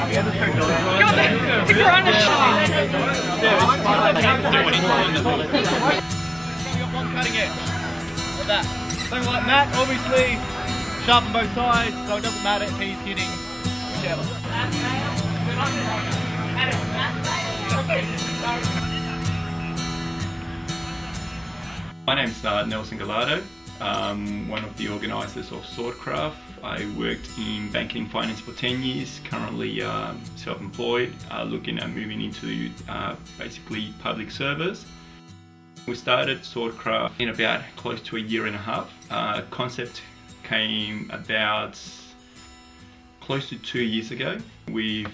Cutting edge. Like that. Something like Matt, obviously, sharp on both sides, so it doesn't matter if he's hitting whichever. My name's Nelson Gallardo. I'm one of the organisers of Swordcraft. I worked in banking and finance for 10 years, currently self-employed, looking at moving into basically public service. We started Swordcraft in about close to a year and a half. Concept came about close to 2 years ago with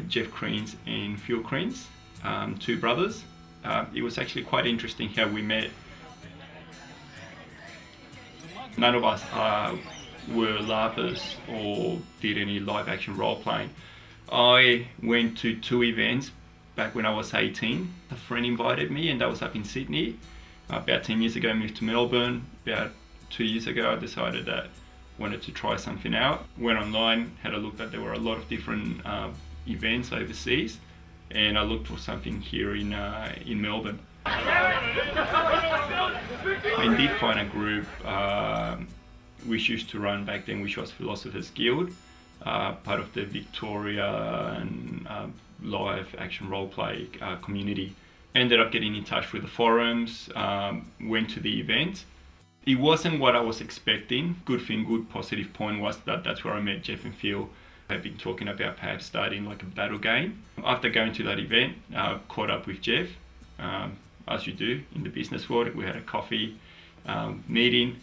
Jeff Creans and Phil Creans, two brothers. It was actually quite interesting how we met. None of us were LARPers or did any live action role playing. I went to 2 events back when I was 18. A friend invited me, and that was up in Sydney. About 10 years ago I moved to Melbourne. About 2 years ago I decided that I wanted to try something out. Went online, had a look that there were a lot of different events overseas, and I looked for something here in Melbourne. I did find a group which used to run back then, which was Philosophers Guild, part of the Victorian live action roleplay community. Ended up getting in touch with the forums, went to the event. It wasn't what I was expecting. Good thing, good positive point was that that's where I met Jeff and Phil. I've been talking about perhaps starting like a battle game. After going to that event, caught up with Jeff. As you do in the business world, we had a coffee meeting,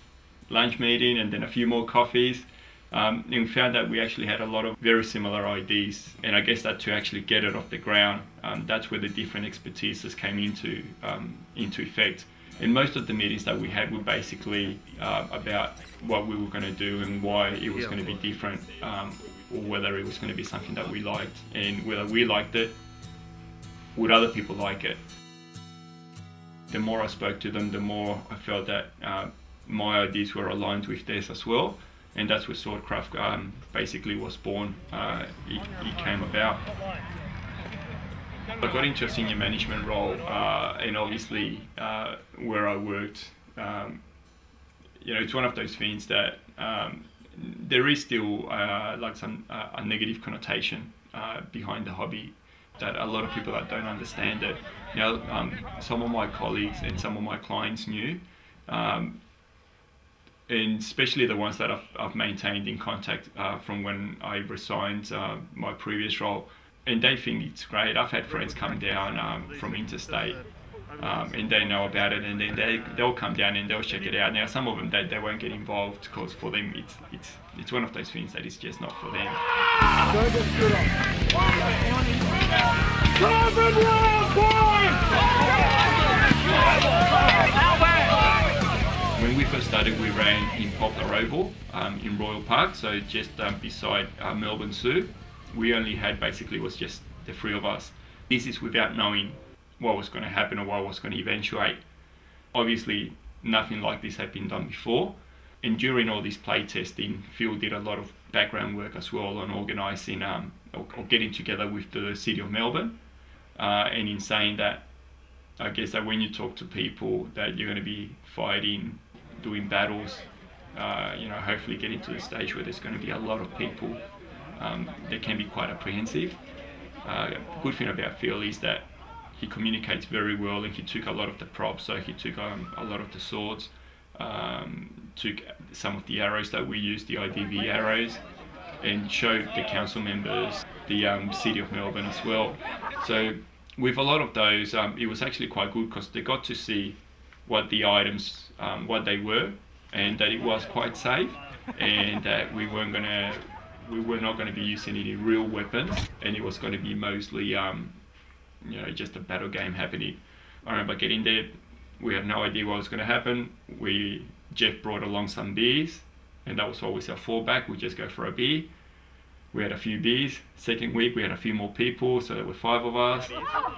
lunch meeting, and then a few more coffees. And we found that we actually had a lot of very similar ideas, and I guess that to actually get it off the ground, that's where the different expertises came into effect. And most of the meetings that we had were basically about what we were going to do and why it was going to be different, or whether it was going to be something that we liked, and whether we liked it, would other people like it. The more I spoke to them, the more I felt that my ideas were aligned with theirs as well, and that's where Swordcraft basically was born. It came about. I got into a senior management role, and obviously where I worked, it's one of those things that there is still like a negative connotation behind the hobby, that a lot of people that don't understand it. Some of my colleagues and some of my clients knew, and especially the ones that I've maintained in contact from when I resigned my previous role, and they think it's great. I've had friends come down from interstate, and they know about it, and then they'll come down and they'll check it out. Now some of them they won't get involved because for them it's one of those things that is just not for them. When we first started, we ran in Poplar Oval in Royal Park, so just beside Melbourne Zoo. We only had basically was just the 3 of us. This is without knowing what was going to happen or what was going to eventuate. Obviously, nothing like this had been done before. And during all this play testing, Phil did a lot of background work as well on organising or getting together with the City of Melbourne. And in saying that, I guess that when you talk to people that you're going to be fighting, doing battles, hopefully getting to the stage where there's going to be a lot of people, they can be quite apprehensive. The good thing about Phil is that he communicates very well, and he took a lot of the props, so he took a lot of the swords, took some of the arrows that we use, the IDV arrows, and showed the council members, the City of Melbourne as well. So with a lot of those, it was actually quite good because they got to see what the items, what they were, and that it was quite safe, and that we were not going to be using any real weapons, and it was going to be mostly just a battle game happening. I remember getting there, we had no idea what was going to happen. Jeff brought along some beers, and that was always our fallback. We just go for a beer. We had a few beers. Second week we had a few more people, so there were 5 of us,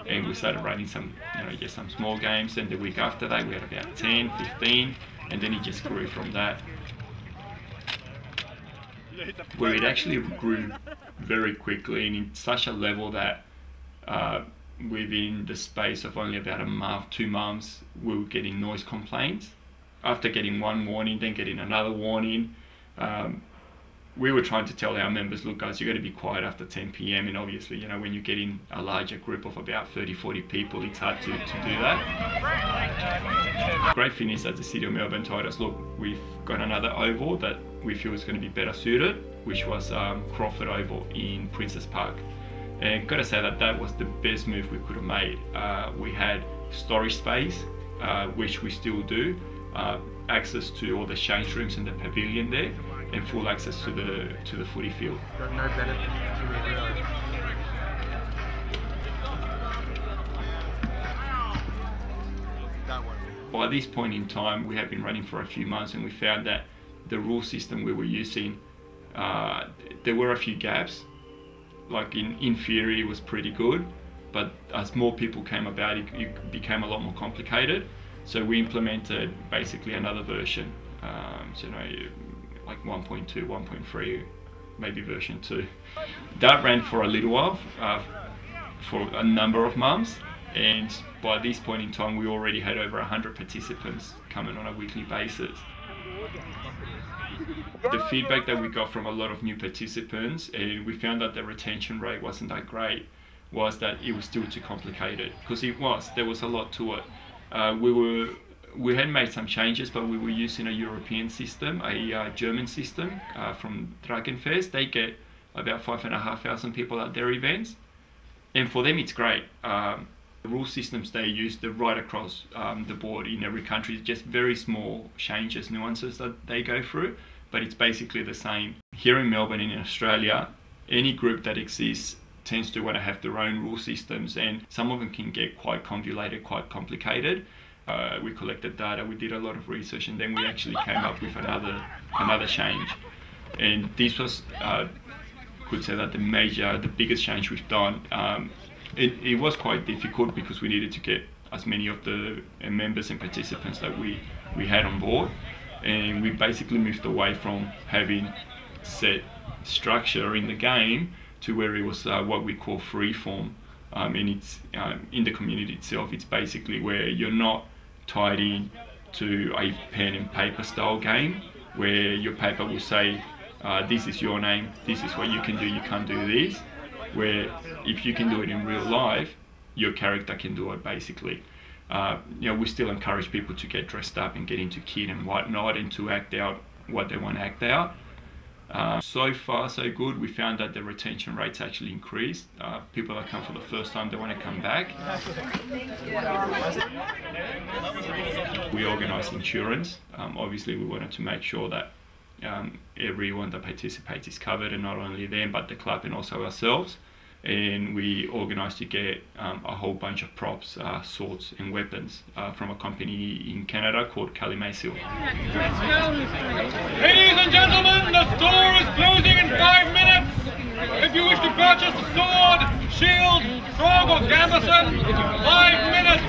and we started running some, just some small games. And the week after that we had about 10, 15, and then it just grew from that. Where it actually grew very quickly and in such a level that within the space of only about a month, 2 months, we were getting noise complaints. After getting one warning, then getting another warning, we were trying to tell our members, look guys, you got to be quiet after 10 p.m. and obviously, you know, when you're getting a larger group of about 30-40 people, it's hard to do that. Great thing is that the City of Melbourne told us, look, we've got another oval that we feel is going to be better suited, which was Crawford Oval in Princess Park. And got to say that that was the best move we could have made. We had storage space, which we still do, access to all the change rooms in the pavilion there, and full access to the footy field. Got no benefit to me, really. That one. By this point in time, we have been running for a few months, and we found that the rule system we were using, there were a few gaps. Like in theory, it was pretty good, but as more people came about, it became a lot more complicated. So we implemented basically another version. So, you know, like 1.2, 1.3, maybe version 2. That ran for a little while, for a number of months, and by this point in time we already had over 100 participants coming on a weekly basis. The feedback that we got from a lot of new participants, and we found that the retention rate wasn't that great, was that it was still too complicated, because there was a lot to it. We had made some changes, but we were using a European system, a German system from Dragonfest. They get about 5,500 people at their events, and for them it's great. The rule systems they use, they're right across the board in every country, just very small changes, nuances that they go through, but it's basically the same. Here in Melbourne and in Australia, any group that exists tends to want to have their own rule systems, and some of them can get quite convoluted, quite complicated. We collected data, we did a lot of research, and then we actually came up with another change. And this was, could say that the biggest change we've done. It was quite difficult because we needed to get as many of the members and participants that we had on board, and we basically moved away from having set structure in the game to where it was what we call free form. And it's in the community itself, it's basically where you're not tied in to a pen and paper style game where your paper will say this is your name, this is what you can do, you can't do this, where if you can do it in real life, your character can do it basically. You know, we still encourage people to get dressed up and get into kit and whatnot and to act out what they want to act out. So far so good. We found that the retention rates actually increased. People that come for the first time, they want to come back. We organised insurance. Obviously we wanted to make sure that everyone that participates is covered, and not only them but the club and also ourselves. And we organised to get a whole bunch of props, swords and weapons from a company in Canada called Kalimaisil. Ladies and gentlemen, the store is closing in 5 minutes. If you wish to purchase a sword, shield, frog or gambeson, 5 minutes.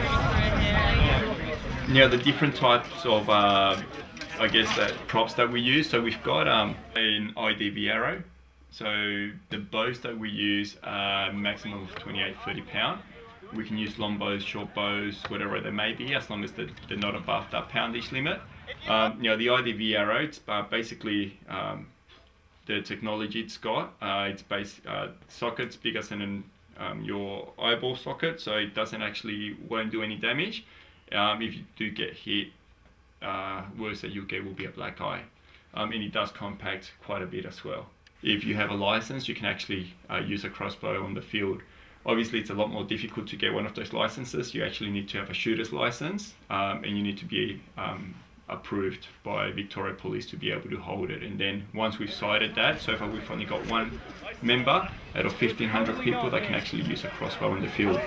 Now the different types of props that we use. So we've got an IDV arrow. So the bows that we use are maximum of 28-30 pound. We can use long bows, short bows, whatever they may be, as long as they're not above that poundage limit. You know, the IDV arrow, it's basically the technology it's got. It's sockets bigger than your eyeball socket, so it won't do any damage. If you do get hit, worst that you'll get will be a black eye. And it does compact quite a bit as well. If you have a license, you can actually use a crossbow on the field. Obviously, it's a lot more difficult to get one of those licenses. You actually need to have a shooter's license, and you need to be approved by Victoria Police to be able to hold it. And then once we've cited that, so far we've only got one member out of 1,500 people that can actually use a crossbow in the field.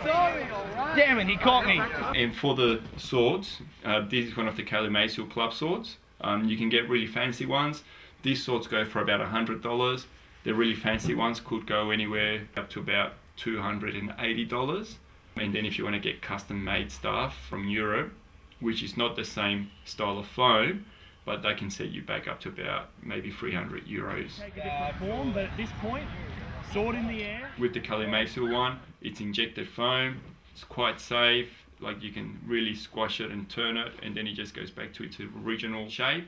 Damn it, he caught me. And for the swords, this is one of the Kalimaisil club swords. You can get really fancy ones. These swords go for about $100. The really fancy ones could go anywhere up to about $280. And then if you want to get custom made stuff from Europe, which is not the same style of foam, but they can set you back up to about maybe 300 euros. Take a different form, but at this point, Sword in the air. With the Kalimesul one, it's injected foam. It's quite safe. Like you can really squash it and turn it, and then it just goes back to its original shape.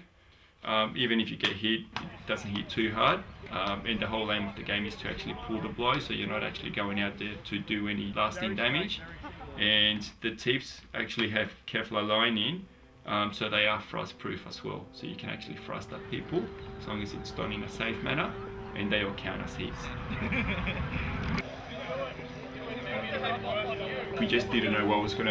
Even if you get hit, it doesn't hit too hard. And the whole aim of the game is to actually pull the blow, so you're not actually going out there to do any lasting damage. And the tips actually have Kevlar lining, so they are thrust proof as well. So you can actually thrust at people as long as it's done in a safe manner, and they all count as hits. We just didn't know what was going to happen.